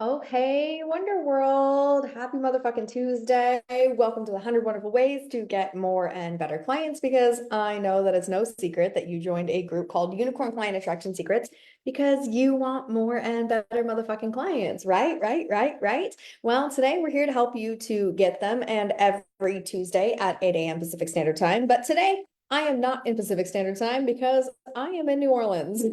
Oh, hey, Wonder World. Happy motherfucking Tuesday. Welcome to the 100 Wonderful Ways to Get More and Better Clients, because I know that it's no secret that you joined a group called Unicorn Client Attraction Secrets because you want more and better motherfucking clients, right? Right. Well, today we're here to help you to get them, and every Tuesday at 8 a.m. Pacific Standard Time. But today, I am not in Pacific Standard Time because I am in New Orleans.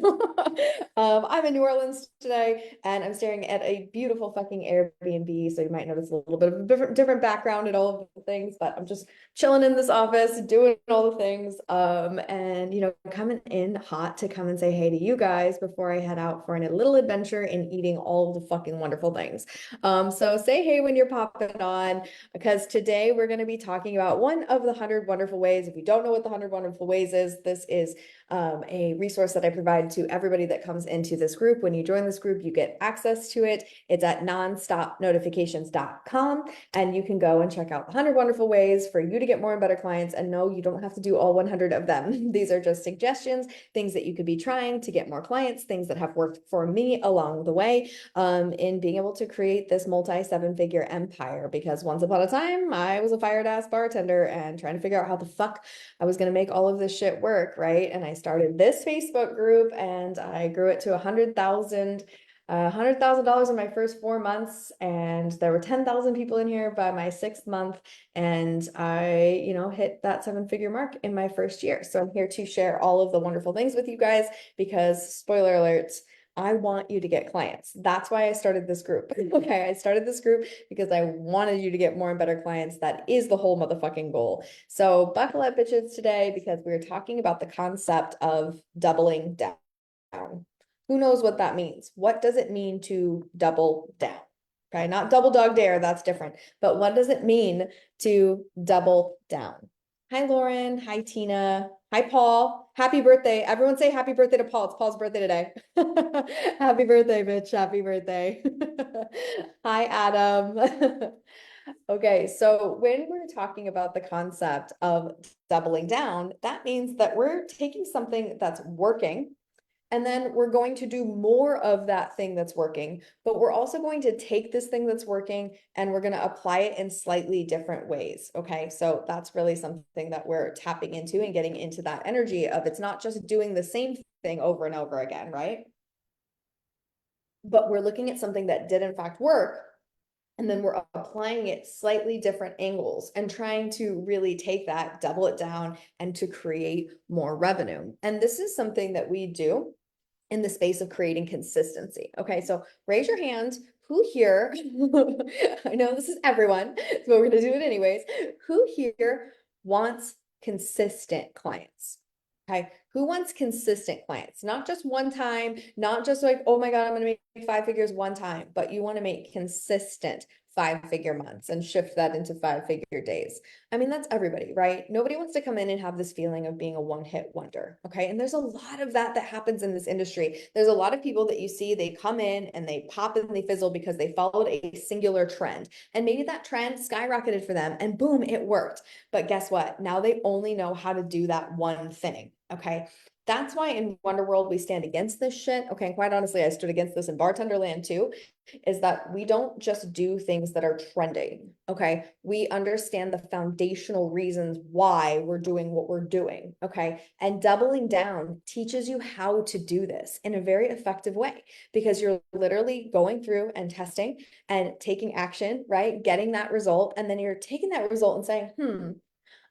I'm in New Orleans today and I'm staring at a beautiful fucking Airbnb. So you might notice a little bit of a different background and all of the things, but I'm just chilling in this office, doing all the things. And coming in hot to come and say hey to you guys before I head out for a little adventure in eating all of the fucking wonderful things. So say hey when you're popping on, because today we're going to be talking about one of the 100 wonderful ways. If you don't know what the 100 wonderful ways is, this is a resource that I provide to everybody that comes into this group. When you join this group, you get access to it. It's at nonstopnotifications.com, and you can go and check out the 100 wonderful ways for you to get more and better clients. And no, you don't have to do all 100 of them. These are just suggestions, things that you could be trying to get more clients, things that have worked for me along the way in being able to create this multi-7-figure empire. Because once upon a time, I was a fired ass bartender and trying to figure out how the fuck I was going to make all of this shit work, right? And I started this Facebook group and I grew it to $100,000 in my first 4 months, and there were 10,000 people in here by my 6th month, and I, hit that 7-figure mark in my first year. So I'm here to share all of the wonderful things with you guys because, spoiler alert, I want you to get clients. That's why I started this group. Okay, I started this group because I wanted you to get more and better clients. That is the whole motherfucking goal. So buckle up, bitches, today, because we're talking about the concept of doubling down. Who knows what that means? What does it mean to double down? Okay, not double dog dare, that's different. But what does it mean to double down? Hi, Lauren. Hi, Tina. Hi, Paul. Happy birthday. Everyone say happy birthday to Paul. It's Paul's birthday today. Happy birthday, bitch. Happy birthday. Hi, Adam. Okay, so when we're talking about the concept of doubling down, that means that we're taking something that's working, and then we're going to do more of that thing that's working, but we're also going to take this thing that's working and we're going to apply it in slightly different ways. Okay, so that's really something that we're tapping into and getting into that energy of, it's not just doing the same thing over and over again, right? But we're looking at something that did in fact work, and then we're applying it slightly different angles and trying to really take that, double it down, and to create more revenue. And this is something that we do in the space of creating consistency. Okay, so raise your hand. Who here, I know this is everyone, but we're gonna do it anyways. Who here wants consistent clients? Okay, who wants consistent clients? Not just one time, not just like, oh my God, I'm gonna make 5 figures one time, but you wanna make consistent 5-figure months and shift that into 5-figure days. I mean, that's everybody, right? Nobody wants to come in and have this feeling of being a one-hit wonder, okay? And there's a lot of that happens in this industry. There's a lot of people that you see, they come in and they pop and they fizzle because they followed a singular trend. And maybe that trend skyrocketed for them and boom, it worked. But guess what? Now they only know how to do that one thing, okay? That's why in Wonder World we stand against this shit. Okay, and quite honestly, I stood against this in bartender land too, is that we don't just do things that are trending. Okay, we understand the foundational reasons why we're doing what we're doing. Okay, and doubling down teaches you how to do this in a very effective way, because you're literally going through and testing and taking action, right? Getting that result, and then you're taking that result and saying,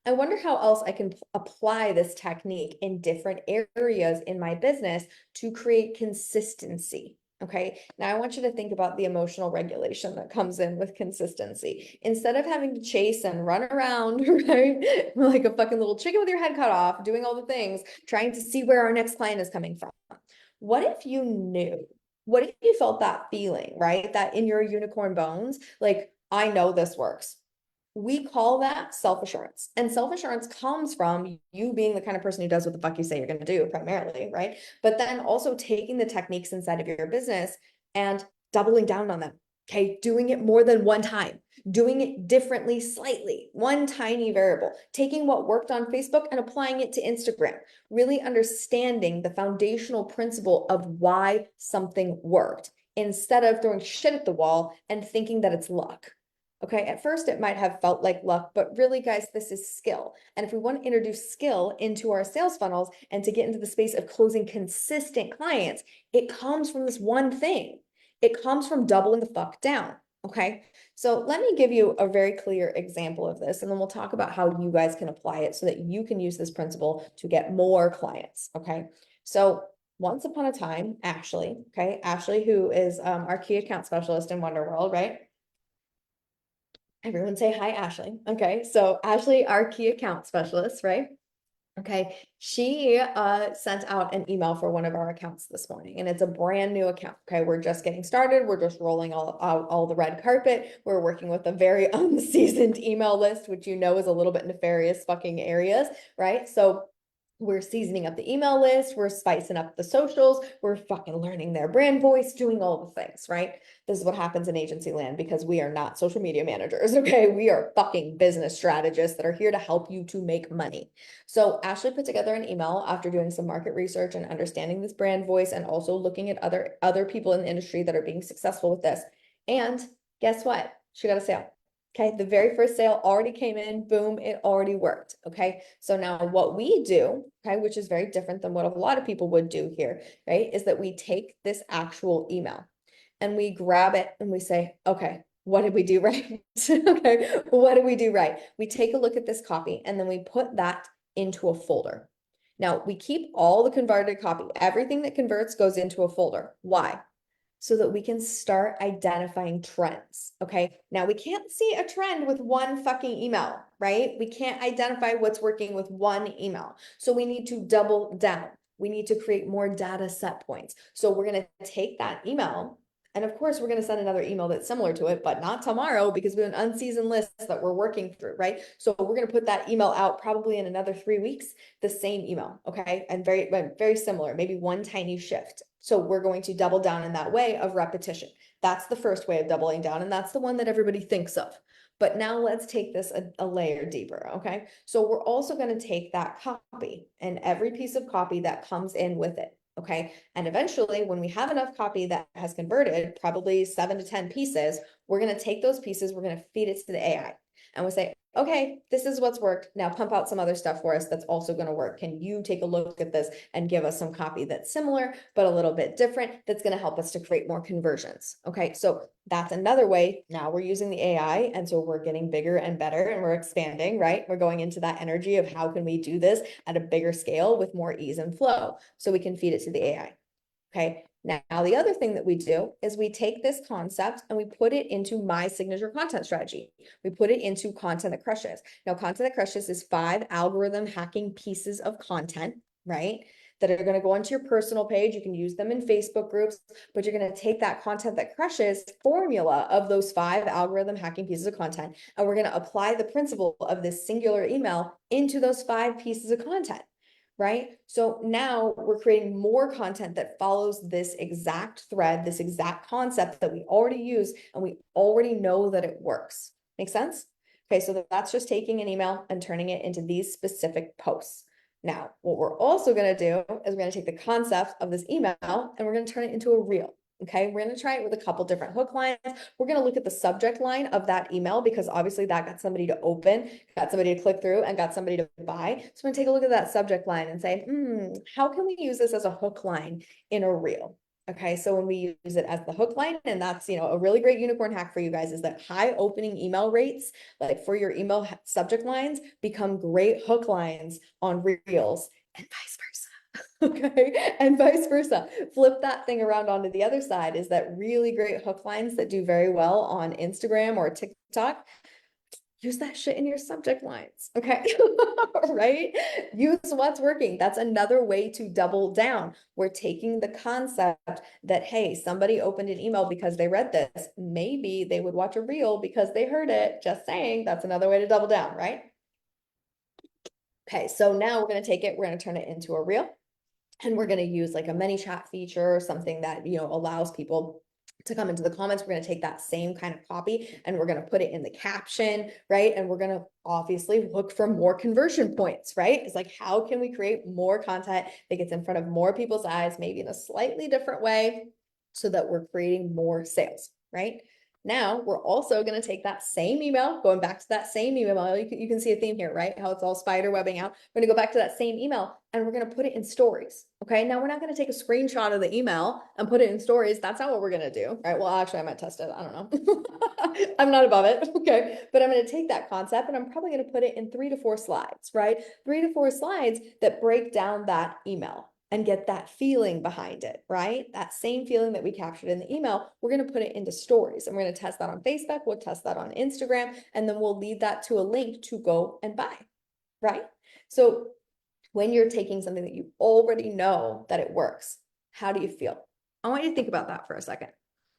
I wonder how else I can apply this technique in different areas in my business to create consistency. Okay, now I want you to think about the emotional regulation that comes in with consistency. Instead of having to chase and run around, right, like a fucking little chicken with your head cut off, doing all the things, trying to see where our next client is coming from. What if you knew? What if you felt that feeling, right? That in your unicorn bones, like, I know this works. We call that self-assurance. And self-assurance comes from you being the kind of person who does what the fuck you say you're going to do primarily, right? But then also taking the techniques inside of your business and doubling down on them. Okay, doing it more than one time, doing it differently slightly, one tiny variable, taking what worked on Facebook and applying it to Instagram, really understanding the foundational principle of why something worked. instead of throwing shit at the wall and thinking that it's luck. Okay, at first it might have felt like luck, but really, guys, this is skill. And if we want to introduce skill into our sales funnels and to get into the space of closing consistent clients, it comes from this one thing. It comes from doubling the fuck down. Okay, so let me give you a very clear example of this, and then we'll talk about how you guys can apply it so that you can use this principle to get more clients. Okay, so once upon a time, Ashley, okay, Ashley, who is our key account specialist in Wonderworld, right? Everyone say hi, Ashley. Okay, so Ashley, our key account specialist, right? Okay, she sent out an email for one of our accounts this morning, and it's a brand new account. Okay, we're just getting started. We're just rolling all the red carpet. We're working with a very unseasoned email list, which you know is a little bit nefarious fucking areas, right? So we're seasoning up the email list, we're spicing up the socials, we're fucking learning their brand voice, doing all the things, right? This is what happens in agency land because we are not social media managers, okay? We are fucking business strategists that are here to help you to make money. So Ashley put together an email after doing some market research and understanding this brand voice and also looking at other people in the industry that are being successful with this. And guess what? She got a sale. Okay, the very first sale already came in, boom, it already worked. Okay, so now what we do, okay, which is very different than what a lot of people would do here, right, is that we take this actual email and we grab it and we say, okay, what did we do right? Okay, what did we do right? We take a look at this copy and then we put that into a folder. Now we keep all the converted copy. Everything that converts goes into a folder. Why? So that we can start identifying trends. Okay. Now we can't see a trend with one fucking email, right? We can't identify what's working with one email. So we need to double down. We need to create more data set points. So we're going to take that email. And of course, we're going to send another email that's similar to it, but not tomorrow because we have an unseasoned list that we're working through, right? So we're going to put that email out probably in another 3 weeks, the same email, okay? And very similar, maybe one tiny shift. So we're going to double down in that way of repetition. That's the first way of doubling down, and that's the one that everybody thinks of. But now let's take this a layer deeper, okay? So we're also going to take that copy and every piece of copy that comes in with it. Okay. And eventually, when we have enough copy that has converted, probably 7 to 10 pieces, we're going to take those pieces, we're going to feed it to the AI. And we'll say, okay, this is what's worked. Now pump out some other stuff for us that's also going to work. Can you take a look at this and give us some copy that's similar, but a little bit different, that's going to help us to create more conversions? Okay. So that's another way. Now we're using the AI. And so we're getting bigger and better and we're expanding, right? We're going into that energy of how can we do this at a bigger scale with more ease and flow so we can feed it to the AI. Okay. Now, the other thing that we do is we take this concept and we put it into my signature content strategy. We put it into content that crushes. Now, content that crushes is 5 algorithm hacking pieces of content, right? That are going to go onto your personal page. You can use them in Facebook groups, but you're going to take that content that crushes formula of those 5 algorithm hacking pieces of content, and we're going to apply the principle of this singular email into those 5 pieces of content. Right? So now we're creating more content that follows this exact thread, this exact concept that we already use, and we already know that it works. Make sense? Okay, so that's just taking an email and turning it into these specific posts. Now, what we're also going to do is we're going to take the concept of this email and we're going to turn it into a reel. Okay, we're going to try it with a couple different hook lines. We're going to look at the subject line of that email because obviously that got somebody to open, got somebody to click through, and got somebody to buy. So we're going to take a look at that subject line and say, how can we use this as a hook line in a reel? Okay, so when we use it as the hook line, and that's, a really great unicorn hack for you guys is that high opening email rates, like for your email subject lines, become great hook lines on reels and vice versa. Okay, and vice versa. Flip that thing around onto the other side is that really great hook lines that do very well on Instagram or TikTok. Use that shit in your subject lines. Okay, right? Use what's working. That's another way to double down. We're taking the concept that, hey, somebody opened an email because they read this. Maybe they would watch a reel because they heard it. Just saying, that's another way to double down, right? Okay, so now we're going to take it, we're going to turn it into a reel. And we're going to use like a mini chat feature or something that, allows people to come into the comments. We're going to take that same kind of copy and we're going to put it in the caption, right? And we're going to obviously look for more conversion points, right? It's like, how can we create more content that gets in front of more people's eyes, maybe in a slightly different way? so that we're creating more sales, right? Now we're also going to take that same email, going back to that same email. You can see a theme here, right? How it's all spider webbing out. We're going to go back to that same email and we're going to put it in stories. Okay. Now we're not going to take a screenshot of the email and put it in stories. That's not what we're going to do. Right. Well, actually, I might test it. I don't know. I'm not above it. Okay. But I'm going to take that concept and I'm probably going to put it in 3 to 4 slides, right? 3 to 4 slides that break down that email and get that feeling behind it, right? That same feeling that we captured in the email, we're going to put it into stories and we're going to test that on Facebook. We'll test that on Instagram, and then we'll lead that to a link to go and buy, right? So when you're taking something that you already know that it works, how do you feel? I want you to think about that for a second.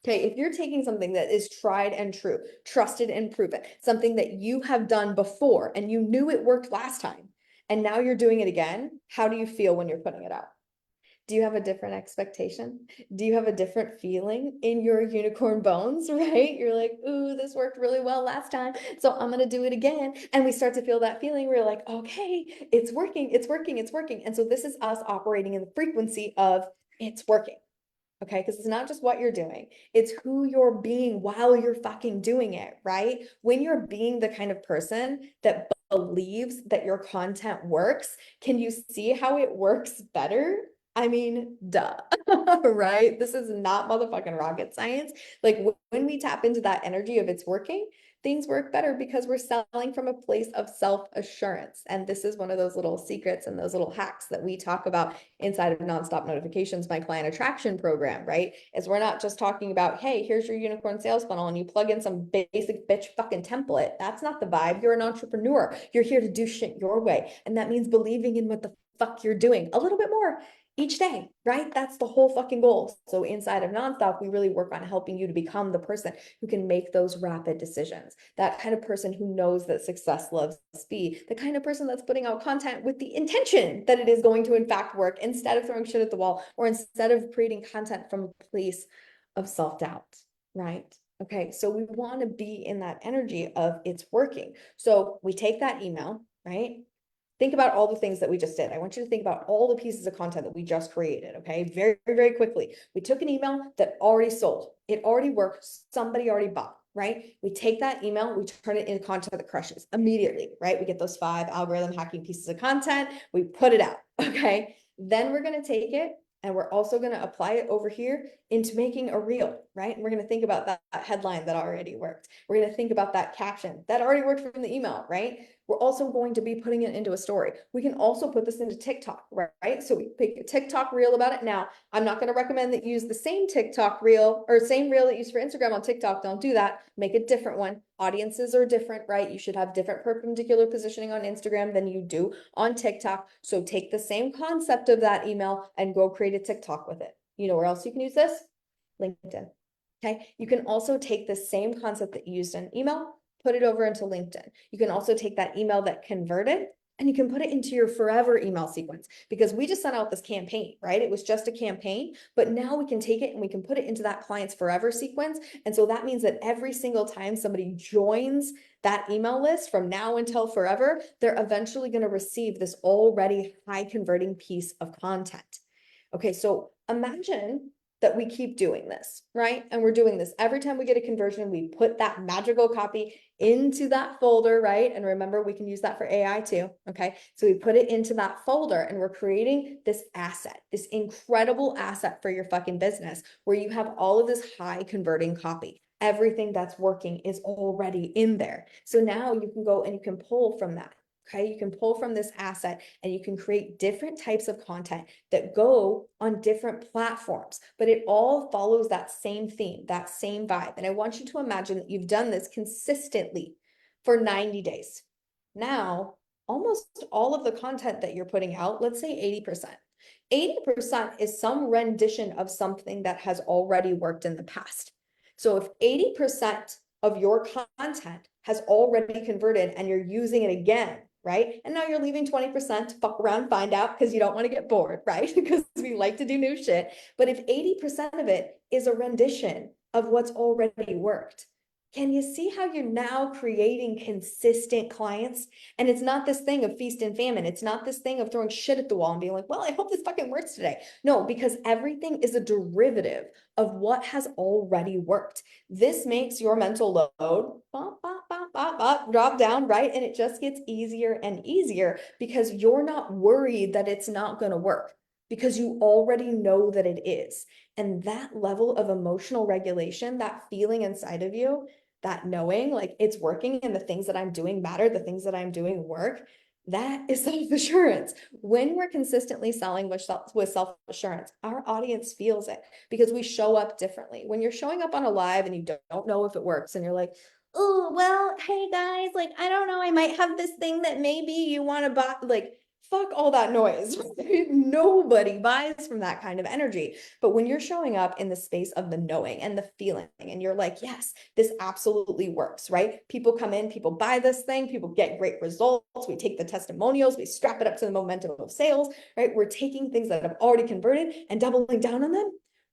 Okay, if you're taking something that is tried and true, trusted and proven, something that you have done before and you knew it worked last time, and now you're doing it again, how do you feel when you're putting it out? Do you have a different expectation? Do you have a different feeling in your unicorn bones, right? You're like, ooh, this worked really well last time, so I'm going to do it again. And we start to feel that feeling. We're like, okay, it's working, it's working, it's working. And so this is us operating in the frequency of it's working. Okay, because it's not just what you're doing, it's who you're being while you're fucking doing it, right? When you're being the kind of person that believes that your content works, can you see how it works better? I mean, duh, right? This is not motherfucking rocket science. Like when we tap into that energy of it's working, things work better because we're selling from a place of self-assurance. And this is one of those little secrets and those little hacks that we talk about inside of Nonstop Notifications, my client attraction program, right? Is we're not just talking about, hey, here's your unicorn sales funnel and you plug in some basic bitch fucking template. That's not the vibe. You're an entrepreneur. You're here to do shit your way. And that means believing in what the fuck you're doing a little bit more each day, right? That's the whole fucking goal. So inside of Nonstop, we really work on helping you to become the person who can make those rapid decisions. That kind of person who knows that success loves speed. The kind of person that's putting out content with the intention that it is going to in fact work, instead of throwing shit at the wall, or instead of creating content from a place of self-doubt, right? Okay, so we want to be in that energy of it's working. So we take that email, right? Think about all the things that we just did. I want you to think about all the pieces of content that we just created, okay? Very, very quickly. We took an email that already sold. It already worked. Somebody already bought, right? We take that email, we turn it into content that crushes immediately, right? We get those 5 algorithm hacking pieces of content. We put it out, okay? Then we're going to take it and we're also going to apply it over here into making a reel, right? And we're going to think about that headline that already worked. We're going to think about that caption that already worked from the email, right? We're also going to be putting it into a story. We can also put this into TikTok, right? So we pick a TikTok reel about it. Now, I'm not going to recommend that you use the same TikTok reel or same reel that you use for Instagram on TikTok. Don't do that. Make a different one. Audiences are different, right? You should have different perpendicular positioning on Instagram than you do on TikTok. So take the same concept of that email and go create a TikTok with it. You know where else you can use this? LinkedIn. Okay. You can also take the same concept that you used in email, put it over into LinkedIn. You can also take that email that converted and you can put it into your forever email sequence, because we just sent out this campaign, right? It was just a campaign, but now we can take it and we can put it into that client's forever sequence. And so that means that every single time somebody joins that email list from now until forever, they're eventually going to receive this already high converting piece of content. Okay, so imagine that we keep doing this, right? And we're doing this every time we get a conversion, we put that magical copy into that folder, right? And remember, we can use that for AI too, okay? So we put it into that folder and we're creating this asset, this incredible asset for your fucking business, where you have all of this high converting copy. Everything that's working is already in there. So now you can go and you can pull from that. Okay, you can pull from this asset and you can create different types of content that go on different platforms, but it all follows that same theme, that same vibe. And I want you to imagine that you've done this consistently for 90 days. Now, almost all of the content that you're putting out, let's say 80%. 80% is some rendition of something that has already worked in the past. So if 80% of your content has already converted and you're using it again, right? And now you're leaving 20% to fuck around, find out, because you don't want to get bored, right? Because we like to do new shit. But if 80% of it is a rendition of what's already worked, Can you see how you're now creating consistent clients? And it's not this thing of feast and famine. It's not this thing of throwing shit at the wall and being like, well, I hope this fucking works today. No, because everything is a derivative of what has already worked. This makes your mental load drop down, right? And it just gets easier and easier because you're not worried that it's not going to work because you already know that it is. And that level of emotional regulation, that feeling inside of you, that knowing like it's working and the things that I'm doing matter, the things that I'm doing work, that is self-assurance. When we're consistently selling with self-assurance, our audience feels it because we show up differently. When you're showing up on a live and you don't know if it works and you're like, oh, well, hey guys, like, I don't know, I might have this thing that maybe you want to buy, like, fuck all that noise. Nobody buys from that kind of energy. But when you're showing up in the space of the knowing and the feeling, and you're like, yes, this absolutely works, right? People come in, people buy this thing, people get great results. We take the testimonials, we strap it up to the momentum of sales, right? We're taking things that have already converted and doubling down on them.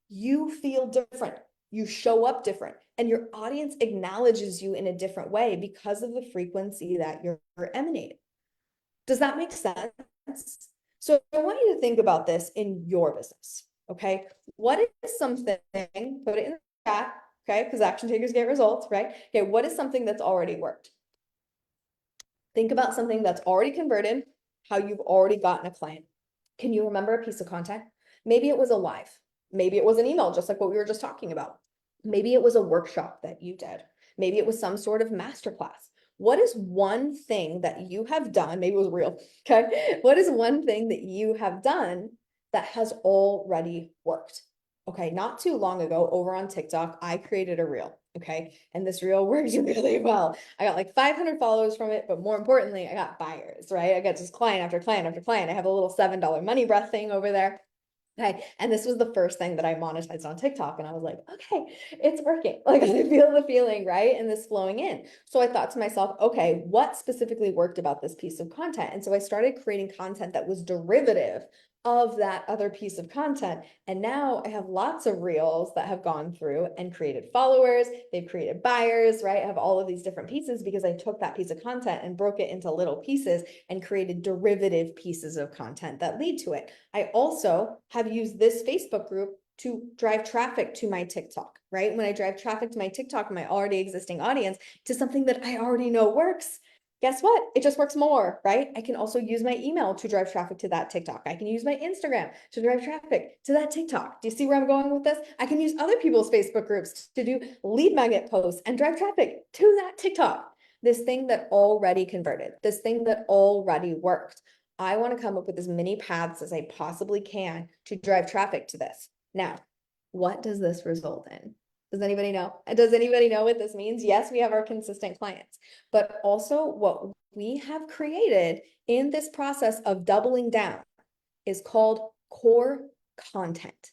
You feel different. You show up different, and your audience acknowledges you in a different way because of the frequency that you're emanating. Does that make sense? So I want you to think about this in your business. Okay. What is something, put it in the chat, okay? Because action takers get results, right? Okay. What is something that's already worked? Think about something that's already converted, how you've already gotten a client. Can you remember a piece of content? Maybe it was a live. Maybe it was an email, just like what we were just talking about. Maybe it was a workshop that you did. Maybe it was some sort of masterclass. What is one thing that you have done? Maybe it was real. Okay. What is one thing that you have done that has already worked? Okay. Not too long ago over on TikTok, I created a reel. Okay. And this reel works really well. I got like 500 followers from it, but more importantly, I got buyers, right? I got just client after client after client. I have a little $7 money breath thing over there. Okay. And this was the first thing that I monetized on TikTok. And I was like, okay, it's working. Like I feel the feeling, right? And this flowing in. So I thought to myself, okay, what specifically worked about this piece of content? And so I started creating content that was derivative of that other piece of content. And now I have lots of reels that have gone through and created followers. They've created buyers, right? I have all of these different pieces because I took that piece of content and broke it into little pieces and created derivative pieces of content that lead to it. I also have used this Facebook group to drive traffic to my TikTok, right? When I drive traffic to my TikTok, my already existing audience, to something that I already know works, guess what? It just works more, right? I can also use my email to drive traffic to that TikTok. I can use my Instagram to drive traffic to that TikTok. Do you see where I'm going with this? I can use other people's Facebook groups to do lead magnet posts and drive traffic to that TikTok. This thing that already converted, this thing that already worked. I want to come up with as many paths as I possibly can to drive traffic to this. Now, what does this result in? Does anybody know? Does anybody know what this means? Yes, we have our consistent clients, but also what we have created in this process of doubling down is called core content.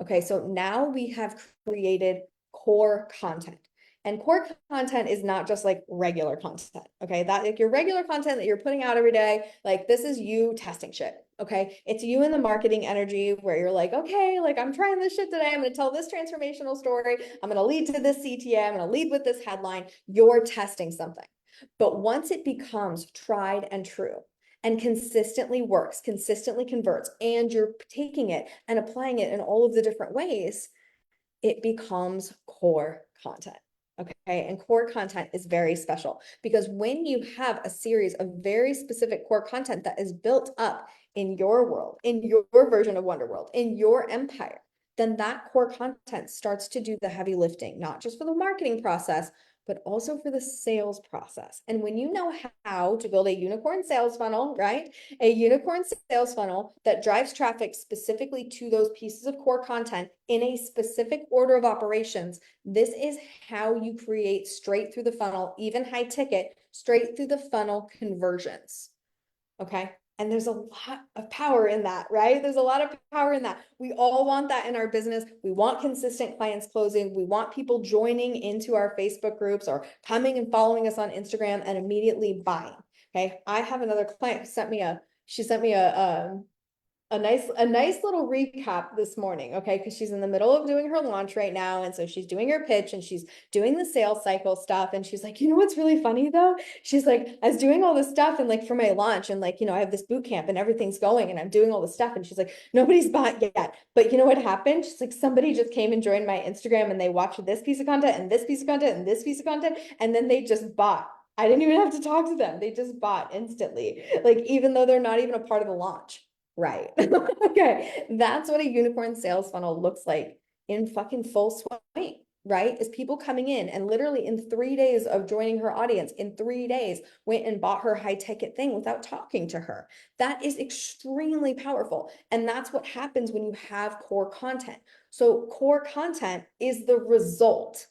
Okay, so now we have created core content. And core content is not just like regular content. Okay, that like your regular content that you're putting out every day, like this is you testing shit. Okay, it's you in the marketing energy where you're like, okay, like I'm trying this shit today. I'm going to tell this transformational story. I'm going to lead to this CTA. I'm going to lead with this headline. You're testing something. But once it becomes tried and true, and consistently works, consistently converts, and you're taking it and applying it in all of the different ways, it becomes core content. Okay. And core content is very special because when you have a series of very specific core content that is built up in your world, in your version of Wonder World, in your empire, then that core content starts to do the heavy lifting, not just for the marketing process, but also for the sales process. And when you know how to build a unicorn sales funnel, right? A unicorn sales funnel that drives traffic specifically to those pieces of core content in a specific order of operations, this is how you create straight through the funnel, even high ticket, straight through the funnel conversions. Okay. And there's a lot of power in that, right? There's a lot of power in that. We all want that in our business. We want consistent clients closing. We want people joining into our Facebook groups or coming and following us on Instagram and immediately buying. Okay. I have another client who sent me a a nice little recap this morning, okay? Because she's in the middle of doing her launch right now. And so she's doing her pitch and she's doing the sales cycle stuff. And she's like, you know what's really funny though? She's like, I was doing all this stuff and like for my launch and like, I have this boot camp and everything's going and I'm doing all this stuff. And she's like, nobody's bought yet. But you know what happened? She's like, somebody just came and joined my Instagram and they watched this piece of content and this piece of content and this piece of content. And then they just bought. I didn't even have to talk to them. They just bought instantly. Like, even though they're not even a part of the launch. Right. Okay. That's what a unicorn sales funnel looks like in fucking full swing, right? Is people coming in and literally in 3 days of joining her audience, in 3 days, went and bought her high ticket thing without talking to her. That is extremely powerful. And that's what happens when you have core content. So core content is the result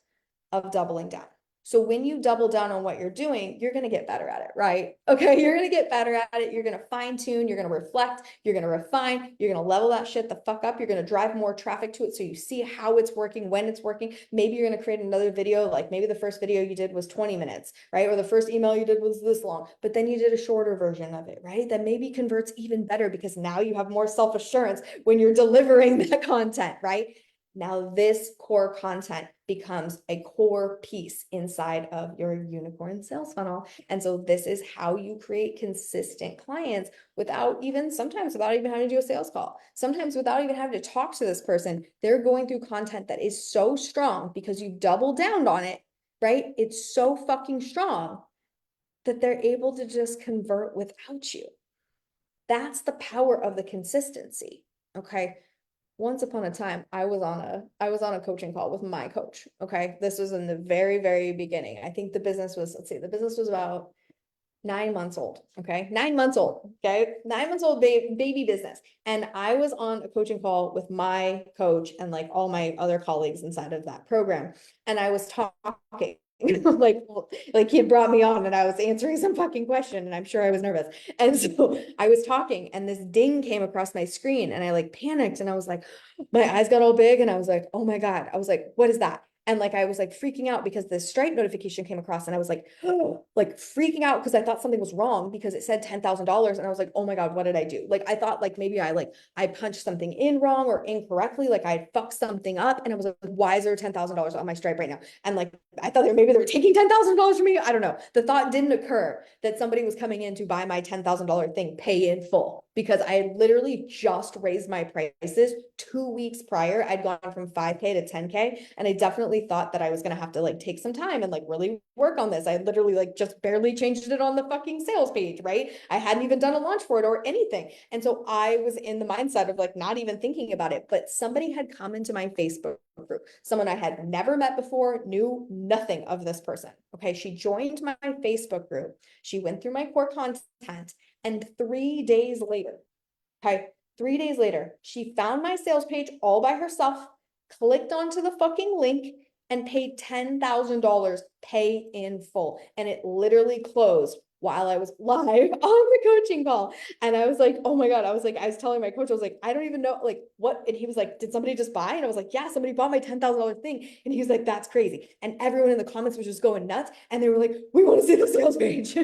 of doubling down. So when you double down on what you're doing, you're going to get better at it, right? Okay, you're going to get better at it. You're going to fine tune, you're going to reflect, you're going to refine, you're going to level that shit the fuck up. You're going to drive more traffic to it so you see how it's working, when it's working. Maybe you're going to create another video, like maybe the first video you did was 20 minutes, right? Or the first email you did was this long, but then you did a shorter version of it, right? That maybe converts even better because now you have more self-assurance when you're delivering that content, right? Now this core content becomes a core piece inside of your unicorn sales funnel. And so this is how you create consistent clients sometimes without even having to do a sales call, sometimes without even having to talk to this person. They're going through content that is so strong because you double down on it, right? It's so fucking strong that they're able to just convert without you. That's the power of the consistency. Okay. Once upon a time, I was on a coaching call with my coach. Okay. This was in the very, very beginning. I think the business was, the business was about 9 months old. Okay. 9 months old. Okay. 9 months old baby business. And I was on a coaching call with my coach and like all my other colleagues inside of that program. And I was talking like he had brought me on and I was answering some fucking question and I'm sure I was nervous. And so I was talking and this ding came across my screen and I like panicked and I was like, my eyes got all big and I was like, oh my God. I was like, what is that? And like I was like freaking out because the Stripe notification came across and I was like, oh, like freaking out because I thought something was wrong because it said $10,000 and I was like, oh my God, what did I do? Like I thought like maybe I punched something in wrong or incorrectly, like I fucked something up and I was like, why is there $10,000 on my Stripe right now? And like I thought maybe they were taking $10,000 from me. I don't know. The thought didn't occur that somebody was coming in to buy my $10,000 thing, pay in full, because I had literally just raised my prices 2 weeks prior. I'd gone from 5K to 10K. And I definitely thought that I was going to have to like take some time and like really work on this. I literally like just barely changed it on the fucking sales page, right? I hadn't even done a launch for it or anything. And so I was in the mindset of like not even thinking about it, but somebody had come into my Facebook group, someone I had never met before, knew nothing of this person. Okay. She joined my Facebook group. She went through my core content and 3 days later, okay, 3 days later, she found my sales page all by herself, clicked onto the fucking link and paid $10,000 pay in full. And it literally closed while I was live on the coaching call. And I was like, oh my God. I was telling my coach, I was like, I don't even know like what. And he was like, did somebody just buy? And I was like, yeah, somebody bought my $10,000 thing. And he was like, that's crazy. And everyone in the comments was just going nuts. And they were like, we want to see the sales page.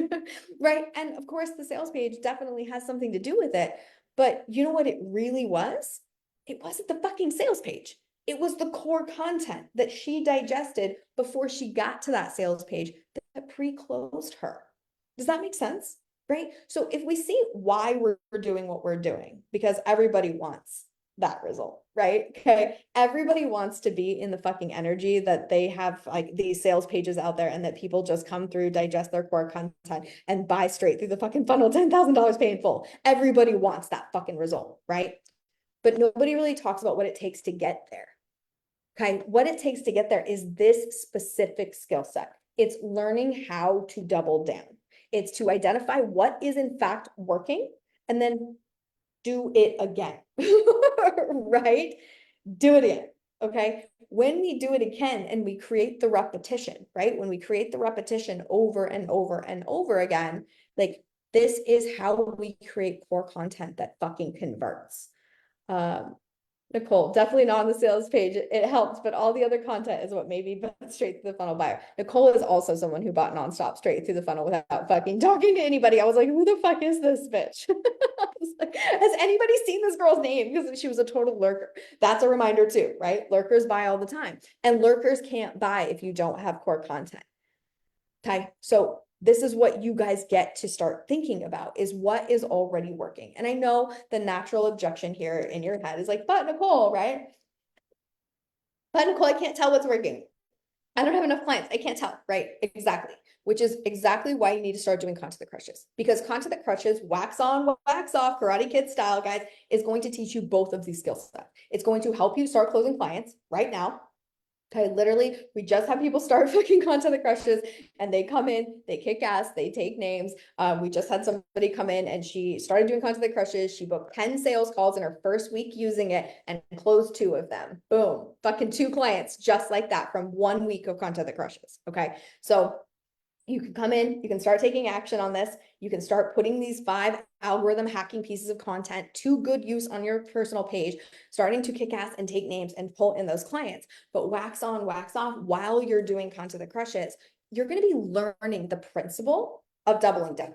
Right. And of course the sales page definitely has something to do with it. But you know what it really was? It wasn't the fucking sales page. It was the core content that she digested before she got to that sales page that pre-closed her. Does that make sense? Right? So if we see why we're doing what we're doing, because everybody wants that result, right? Okay. Everybody wants to be in the fucking energy that they have like these sales pages out there and that people just come through, digest their core content and buy straight through the fucking funnel, $10,000 pay in full. Everybody wants that fucking result, right? But nobody really talks about what it takes to get there. Okay. What it takes to get there is this specific skill set. It's learning how to double down. It's to identify what is in fact working and then do it again, right? Do it again, okay? When we do it again and we create the repetition, right? When we create the repetition over and over and over again, like this is how we create core content that fucking converts. Nicole, definitely not on the sales page. It helped, but all the other content is what made me bought straight through the funnel buyer. Nicole is also someone who bought nonstop straight through the funnel without fucking talking to anybody. I was like, who the fuck is this bitch? I was like, has anybody seen this girl's name? Because she was a total lurker. That's a reminder too, right? Lurkers buy all the time, and lurkers can't buy if you don't have core content. Okay, so this is what you guys get to start thinking about, is what is already working. And I know the natural objection here in your head is like, but Nicole, right? But Nicole, I can't tell what's working. I don't have enough clients. I can't tell, right? Exactly. Which is exactly why you need to start doing content that crushes. Because content that crushes, wax on, wax off, Karate Kid style, guys, is going to teach you both of these skill sets. It's going to help you start closing clients right now. Okay, literally, we just have people start fucking content that crushes, and they come in, they kick ass, they take names. We just had somebody come in and she started doing content that crushes. She booked 10 sales calls in her first week using it and closed 2 of them. Boom, fucking 2 clients just like that from 1 week of content that crushes. Okay, so you can come in, you can start taking action on this. You can start putting these 5 algorithm hacking pieces of content to good use on your personal page, starting to kick ass and take names and pull in those clients. But wax on, wax off while you're doing content that crushes, you're going to be learning the principle of doubling down.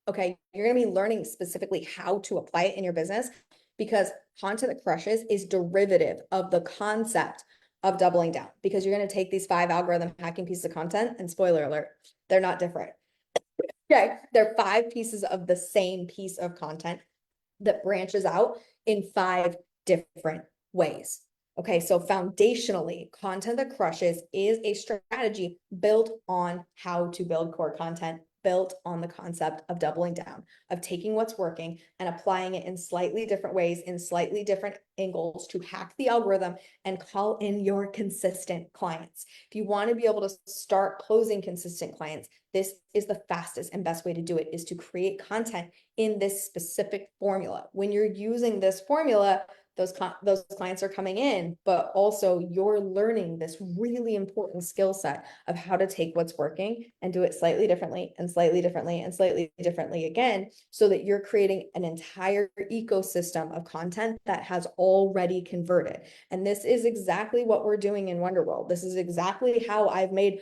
Okay, you're going to be learning specifically how to apply it in your business, because content that crushes is derivative of the concept of doubling down, because you're going to take these 5 algorithm hacking pieces of content, and spoiler alert, they're not different. Okay, they're 5 pieces of the same piece of content that branches out in 5 different ways. Okay, so foundationally, content that crushes is a strategy built on how to build core content, built on the concept of doubling down, of taking what's working and applying it in slightly different ways, in slightly different angles, to hack the algorithm and call in your consistent clients. If you want to be able to start closing consistent clients, this is the fastest and best way to do it, is to create content in this specific formula. When you're using this formula, those clients are coming in, but also you're learning this really important skill set of how to take what's working and do it slightly differently and slightly differently and slightly differently again, so that you're creating an entire ecosystem of content that has already converted. And this is exactly what we're doing in Wonderworld. This is exactly how I've made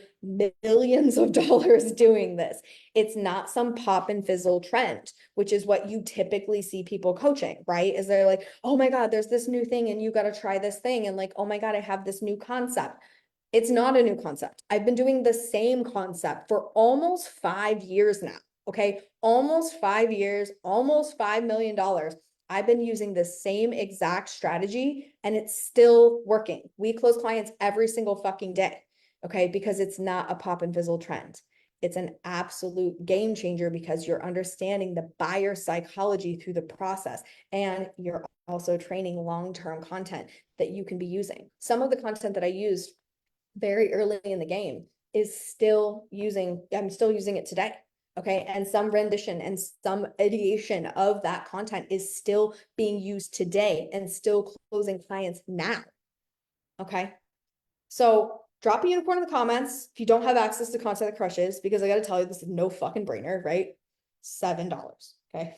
millions of dollars doing this. It's not some pop and fizzle trend, which is what you typically see people coaching, right? Is they're like, oh my God, there's this new thing and you got to try this thing. And like, oh my God, I have this new concept. It's not a new concept. I've been doing the same concept for almost 5 years now. Okay. Almost 5 years, almost $5 million. I've been using the same exact strategy and it's still working. We close clients every single fucking day. Okay. Because it's not a pop and fizzle trend. It's an absolute game changer, because you're understanding the buyer psychology through the process, and you're also training long-term content that you can be using. Some of the content that I used very early in the game is still using, I'm still using it today. Okay. And some rendition and some ideation of that content is still being used today and still closing clients now. Okay. So drop a unicorn in the comments if you don't have access to content that crushes, because I got to tell you, this is no fucking brainer, right? $7. Okay.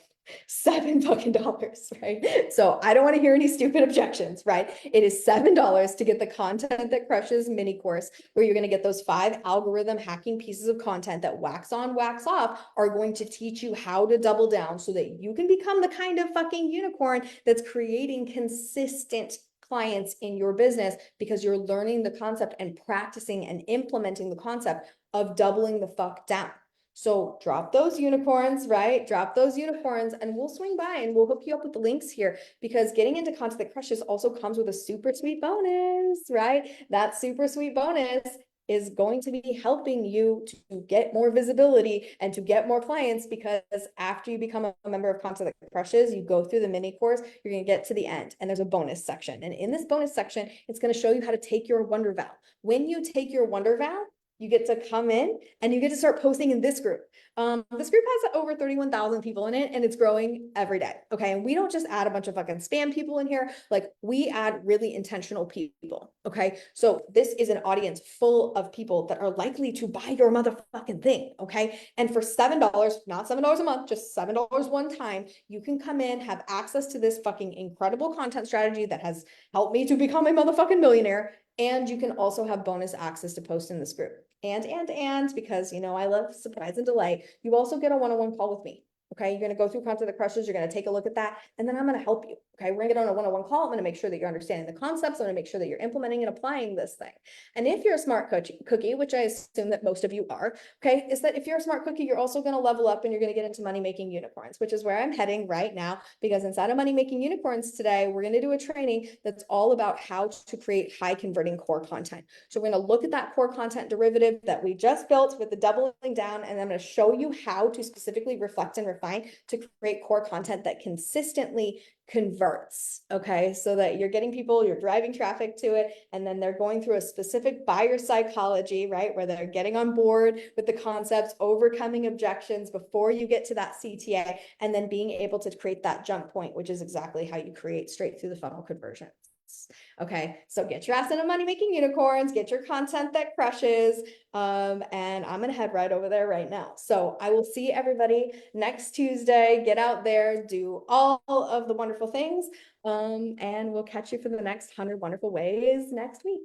$7 fucking dollars, right? So I don't want to hear any stupid objections, right? It is $7 to get the content that crushes mini course, where you're going to get those 5 algorithm hacking pieces of content that wax on, wax off, are going to teach you how to double down so that you can become the kind of fucking unicorn that's creating consistent clients in your business, because you're learning the concept and practicing and implementing the concept of doubling the fuck down. So drop those unicorns, right? Drop those unicorns and we'll swing by and we'll hook you up with the links here, because getting into content that crushes also comes with a super sweet bonus, right? That super sweet bonus is going to be helping you to get more visibility and to get more clients, because after you become a member of Content That Crushes, you go through the mini course, you're going to get to the end and there's a bonus section. And in this bonus section, it's going to show you how to take your Wonder Vow. When you take your Wonder Vow, You get to come in and you get to start posting in this group. This group has over 31,000 people in it and it's growing every day. Okay. And we don't just add a bunch of fucking spam people in here. Like we add really intentional people. Okay. So this is an audience full of people that are likely to buy your motherfucking thing. Okay. And for $7, not $7 a month, just $7 one time, you can come in, have access to this fucking incredible content strategy that has helped me to become a motherfucking millionaire. And you can also have bonus access to post in this group. And because, you know, I love surprise and delight, you also get a one-on-one call with me. Okay. You're going to go through content that crushes. You're going to take a look at that. And then I'm going to help you. Okay. We're going to get on a one-on-one call. I'm going to make sure that you're understanding the concepts. I'm going to make sure that you're implementing and applying this thing. And if you're a smart cookie, which I assume that most of you are, okay, is that if you're a smart cookie, you're also going to level up and you're going to get into money making unicorns, which is where I'm heading right now. Because inside of money making unicorns today, we're going to do a training that's all about how to create high converting core content. So we're going to look at that core content derivative that we just built with the doubling down, and I'm going to show you how to specifically reflect and refine to create core content that consistently converts. Okay. So that you're getting people, you're driving traffic to it, and then they're going through a specific buyer psychology, right? Where they're getting on board with the concepts, overcoming objections before you get to that CTA, and then being able to create that jump point, which is exactly how you create straight through the funnel conversions. Okay, so get your ass into money making unicorns, get your content that crushes, and I'm gonna head right over there right now. So I will see everybody next Tuesday. Get out there, do all of the wonderful things, and we'll catch you for the next 100 wonderful ways next week.